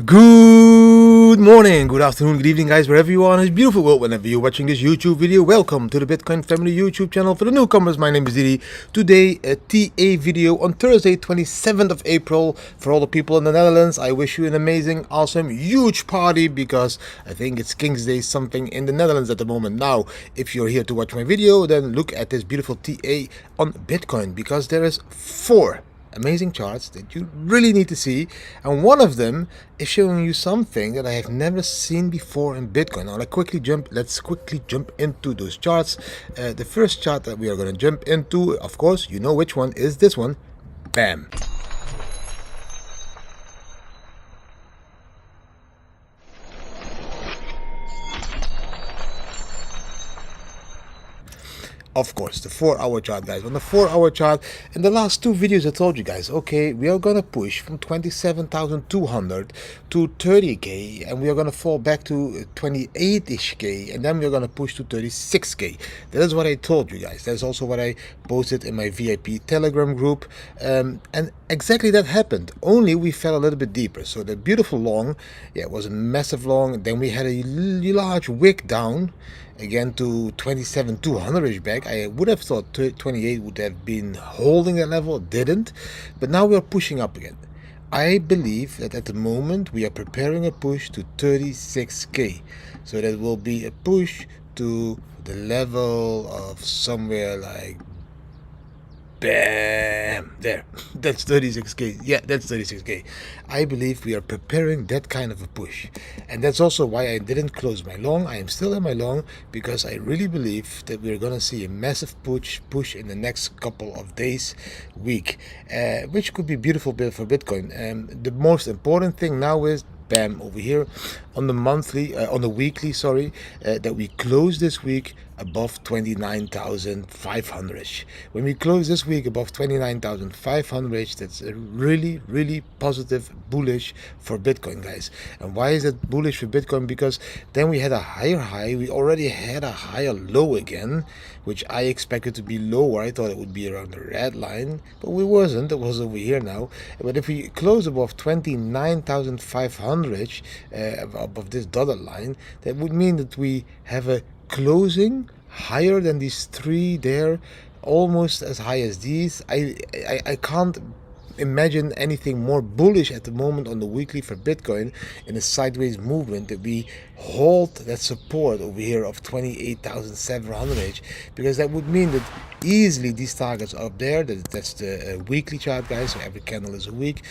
Good morning, good afternoon, good evening, guys, wherever you are in this beautiful world, whenever you're watching this YouTube video. Welcome to the Bitcoin Family YouTube channel. For the newcomers, my name is Didi. Today, a TA video on Thursday, 27th of April. For all the people in the Netherlands, I wish you an amazing, awesome, huge party, because I think it's King's Day something in the Netherlands at the moment. Now, if you're here to watch my video, then look at this beautiful TA on Bitcoin, because there is 4 amazing charts that you really need to see, and one of them is showing you something that I have never seen before in Bitcoin. Now let's quickly jump into those charts. The first chart that we are going to jump into, of course, you know which one, is this one. Bam. Of course, the 4-hour chart, guys. On the 4-hour chart, in the last 2 videos I told you guys, okay, we are gonna push from 27,200 to 30k, and we are gonna fall back to 28ish k, and then we are gonna push to 36k. That is what I told you guys. That's also what I posted in my VIP Telegram group, and exactly that happened. Only we fell a little bit deeper. So the beautiful long, yeah, it was a massive long. Then we had a large wick down again to 27,200ish back. I would have thought 28 would have been holding that level, didn't, but now we are pushing up again. I believe that at the moment we are preparing a push to 36k, so that will be a push to the level of somewhere like, bam, there. That's 36k. Yeah, that's 36k. I believe we are preparing that kind of a push, and that's also why I didn't close my long. I am still in my long, because I really believe that we're gonna see a massive push in the next couple of days, week, which could be beautiful for Bitcoin. The most important thing now is, bam, over here on the monthly, on the weekly, sorry, that we close this week above 29,500. When we close this week above 29,500, that's a really positive, bullish for Bitcoin, guys. And why is it bullish for Bitcoin? Because then we had a higher high, we already had a higher low again, which I expected to be lower. I thought it would be around the red line, but we wasn't. It was over here now. But if we close above 29,500, above this dotted line, that would mean that we have a closing higher than these 3 there, almost as high as these. I can't imagine anything more bullish at the moment on the weekly for Bitcoin in a sideways movement, that we hold that support over here of 28,700, because that would mean that easily these targets up there, that's the weekly chart, guys, so every candle is a week,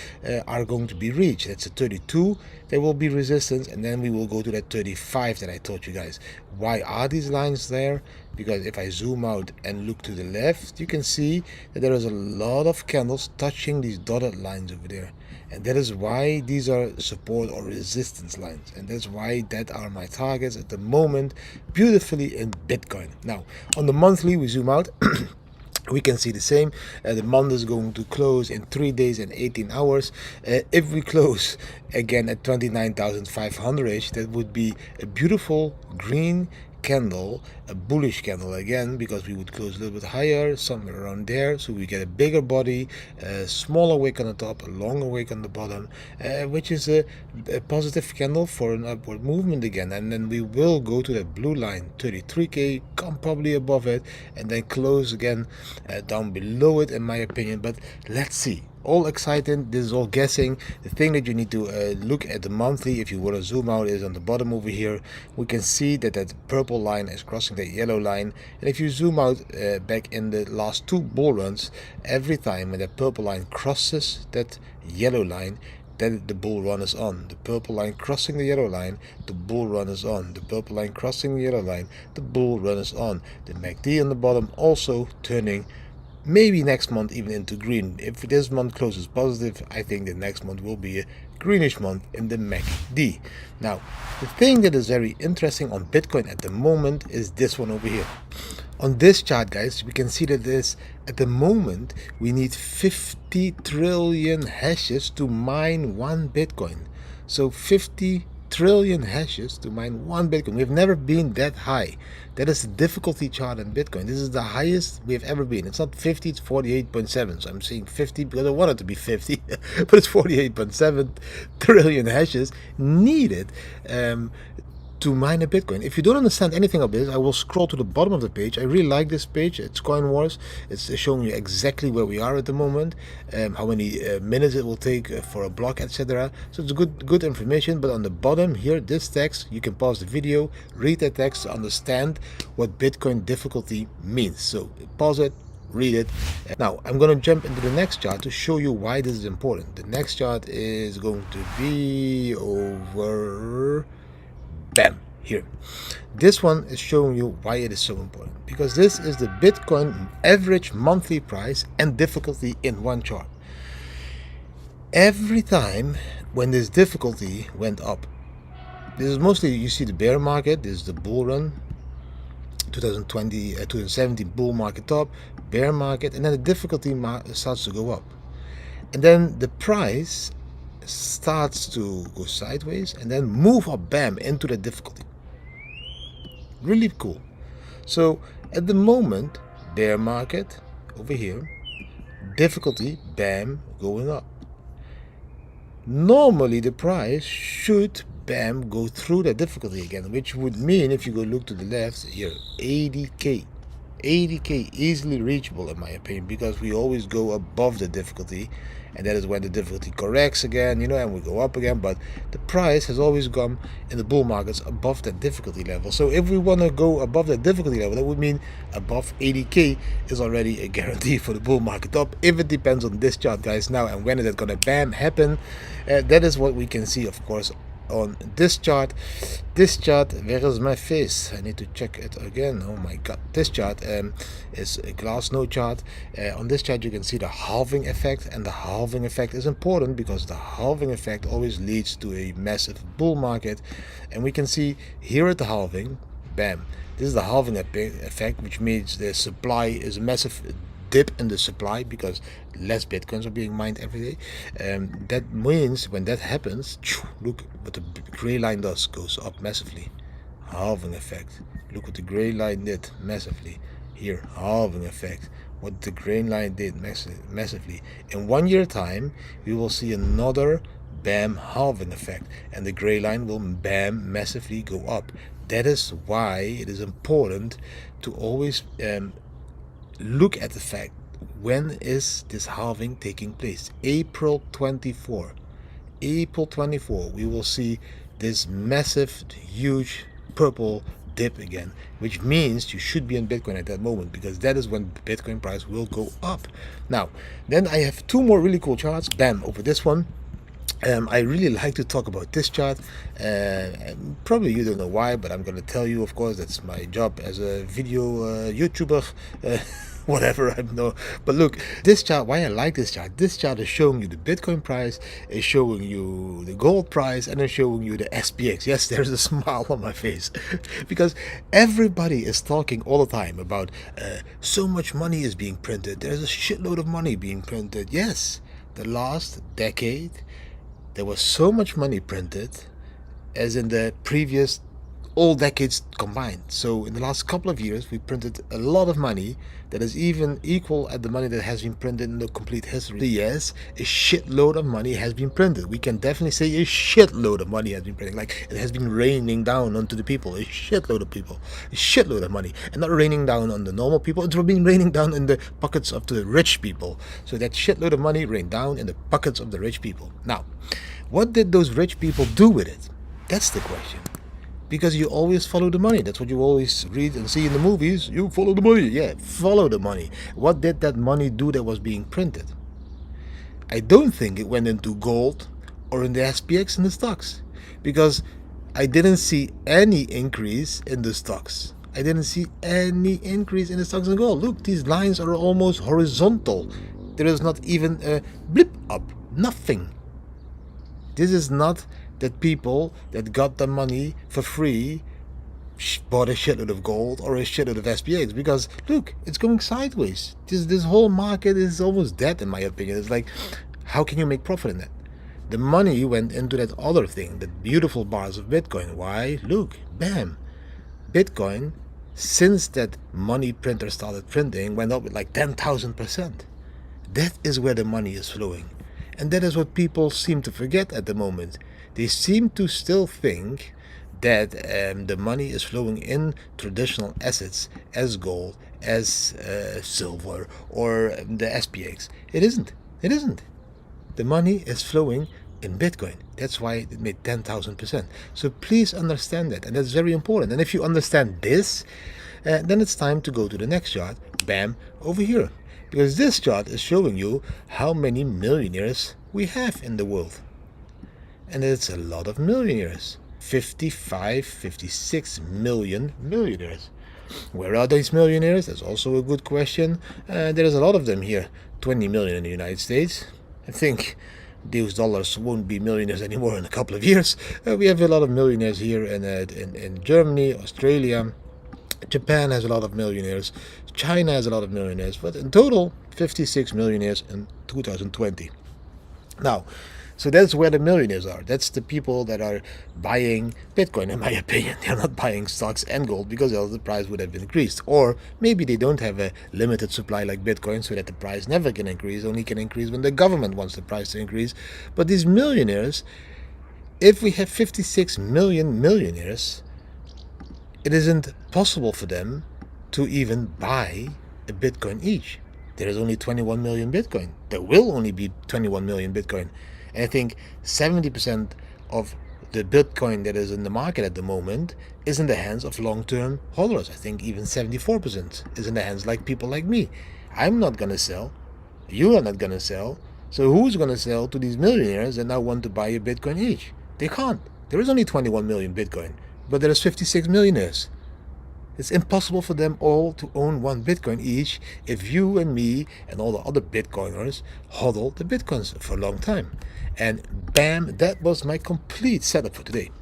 are going to be reached. That's a 32, there will be resistance, and then we will go to that 35 that I told you guys. Why are these lines there? Because if I zoom out and look to the left, you can see that there is a lot of candles touching these dotted lines over there, and that is why these are support or resistance lines, and that's why that are my targets at the moment, beautifully in Bitcoin. Now on the monthly, we zoom out. We can see the same. The month is going to close in 3 days and 18 hours. If we close again at 29,500, that would be a beautiful green candle, a bullish candle again, because we would close a little bit higher, somewhere around there, so we get a bigger body, a smaller wick on the top, a longer wick on the bottom, which is a positive candle for an upward movement again. And then we will go to that blue line, 33k, come probably above it, and then close again down below it, in my opinion. But let's see. All exciting. This is all guessing. The thing that you need to look at the monthly, if you want to zoom out, is on the bottom over here. We can see that that purple line is crossing the yellow line, and if you zoom out back in the last 2 bull runs, every time when that purple line crosses that yellow line, then the bull run is on. The purple line crossing the yellow line, the bull run is on. The purple line crossing the yellow line, the bull run is on. The MACD on the bottom also turning, maybe next month even into green. If this month closes positive, I think the next month will be a greenish month in the MACD. Now, the thing that is very interesting on Bitcoin at the moment is this one over here. On this chart, guys, we can see that this, at the moment, we need 50 trillion hashes to mine 1 Bitcoin. So 50 trillion hashes to mine one Bitcoin. We've never been that high. That is the difficulty chart in Bitcoin. This is the highest we've ever been. It's not 50, it's 48.7. So I'm saying 50 because I want it to be 50, but it's 48.7 trillion hashes needed to mine a Bitcoin. If you don't understand anything of this, I will scroll to the bottom of the page. I really like this page. It's Coin Wars. It's showing you exactly where we are at the moment, how many minutes it will take for a block, etc. So it's good information. But on the bottom here, this text, you can pause the video, read that text to understand what Bitcoin difficulty means. So pause it, read it. Now I'm going to jump into the next chart to show you why this is important. The next chart is going to be over, bam, here. This one is showing you why it is so important, because this is the Bitcoin average monthly price and difficulty in one chart. Every time when this difficulty went up, this is mostly, you see the bear market, this is the bull run, 2017 bull market top, bear market, and then the difficulty starts to go up, and then the price starts to go sideways and then move up, bam, into the difficulty. Really cool. So at the moment, bear market over here, difficulty, bam, going up. Normally the price should, bam, go through the difficulty again, which would mean, if you go look to the left here, 80k easily reachable in my opinion, because we always go above the difficulty, and that is when the difficulty corrects again, and we go up again. But the price has always gone in the bull markets above that difficulty level. So if we want to go above that difficulty level, that would mean above 80k is already a guarantee for the bull market top, if it depends on this chart, guys. Now, and when is it gonna, bam, happen? That is what we can see, of course, on this chart. Where is my face? I need to check it again. Oh my god, this chart is a Glassnode chart. On this chart you can see the halving effect, and the halving effect is important because the halving effect always leads to a massive bull market. And we can see here at the halving, bam, this is the halving effect, which means the supply is a massive dip in the supply because less Bitcoins are being mined every day. That means when that happens, look what the gray line does, goes up massively. Halving effect. Look what the gray line did massively. Here, halving effect. What the gray line did massively. In 1 year time, we will see another, bam, halving effect, and the gray line will, bam, massively go up. That is why it is important to always look at the fact, when is this halving taking place? April 24. April 24, we will see this massive, huge purple dip again, which means you should be in Bitcoin at that moment, because that is when Bitcoin price will go up. Now, then I have two more really cool charts, bam, over this one. I really like to talk about this chart. Probably you don't know why, but I'm going to tell you, of course. That's my job as a video YouTuber, whatever, I don't know. But look, this chart, why I like this chart is showing you the Bitcoin price, is showing you the gold price, and then showing you the SPX. Yes, there's a smile on my face because everybody is talking all the time about so much money is being printed. There's a shitload of money being printed. Yes, the last decade there was so much money printed as in the previous all decades combined. So in the last couple of years we printed a lot of money that is even equal at the money that has been printed in the complete history. So yes, a shitload of money has been printed. We can definitely say a shitload of money has been printed. Like, it has been raining down onto the people. A shitload of people, a shitload of money, and not raining down on the normal people. It's been raining down in the pockets of the rich people. So that shitload of money rained down in the pockets of the rich people. Now, what did those rich people do with it? That's the question. Because you always follow the money. That's what you always read and see in the movies. You follow the money. Yeah, follow the money. What did that money do that was being printed? I don't think it went into gold or in the SPX and the stocks, because I didn't see any increase in the stocks. I didn't see any increase in the stocks and gold. Look, these lines are almost horizontal. There is not even a blip up. Nothing. This is not that people that got the money for free bought a shitload of gold or a shitload of SPX, because look, it's going sideways. This whole market is almost dead in my opinion. It's like, how can you make profit in that? The money went into that other thing, the beautiful bars of Bitcoin. Why? Look, bam. Bitcoin, since that money printer started printing, went up with like 10,000%. That is where the money is flowing. And that is what people seem to forget at the moment. They seem to still think that the money is flowing in traditional assets as gold, as silver, or the SPX. It isn't. It isn't. The money is flowing in Bitcoin. That's why it made 10,000%. So please understand that. And that's very important. And if you understand this, then it's time to go to the next chart. Bam, over here. Because this chart is showing you how many millionaires we have in the world. And it's a lot of millionaires. 55, 56 million millionaires. Where are these millionaires? That's also a good question. There's a lot of them here. 20 million in the United States. I think those dollars won't be millionaires anymore in a couple of years. We have a lot of millionaires here in Germany, Australia. Japan has a lot of millionaires. China has a lot of millionaires. But in total, 56 millionaires in 2020. Now, so that's where the millionaires are. That's the people that are buying Bitcoin, in my opinion. They're not buying stocks and gold because else the price would have increased. Or maybe they don't have a limited supply like Bitcoin so that the price never can increase, only can increase when the government wants the price to increase. But these millionaires, if we have 56 million millionaires, it isn't possible for them to even buy a Bitcoin each. There is only 21 million Bitcoin. There will only be 21 million Bitcoin. And I think 70% of the Bitcoin that is in the market at the moment is in the hands of long-term holders. I think even 74% is in the hands like people like me. I'm not going to sell. You are not going to sell. So who's going to sell to these millionaires that now want to buy a Bitcoin each? They can't. There is only 21 million Bitcoin, but there is 56 millionaires. It's impossible for them all to own one Bitcoin each if you and me and all the other Bitcoiners hodl the Bitcoins for a long time. And bam, that was my complete setup for today.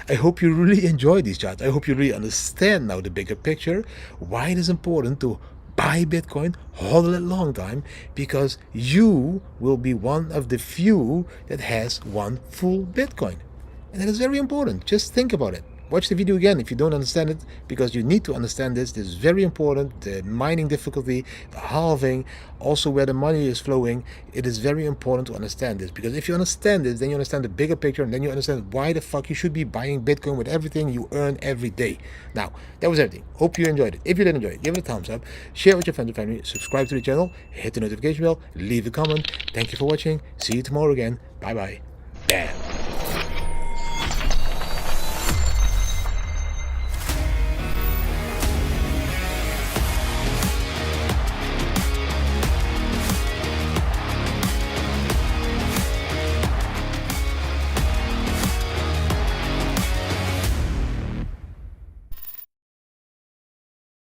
I hope you really enjoy these charts. I hope you really understand now the bigger picture, why it is important to buy Bitcoin, hodl it long time, because you will be one of the few that has one full Bitcoin. And that is very important. Just think about it. Watch the video again if you don't understand it, because you need to understand this. This is very important. The mining difficulty, the halving, also where the money is flowing. It is very important to understand this, because if you understand this, then you understand the bigger picture, and then you understand why the fuck you should be buying Bitcoin with everything you earn every day. Now, that was everything. Hope you enjoyed it. If you did enjoy it, give it a thumbs up, share it with your friends and family, subscribe to the channel, hit the notification bell, leave a comment. Thank you for watching. See you tomorrow again. Bye bye. Bam.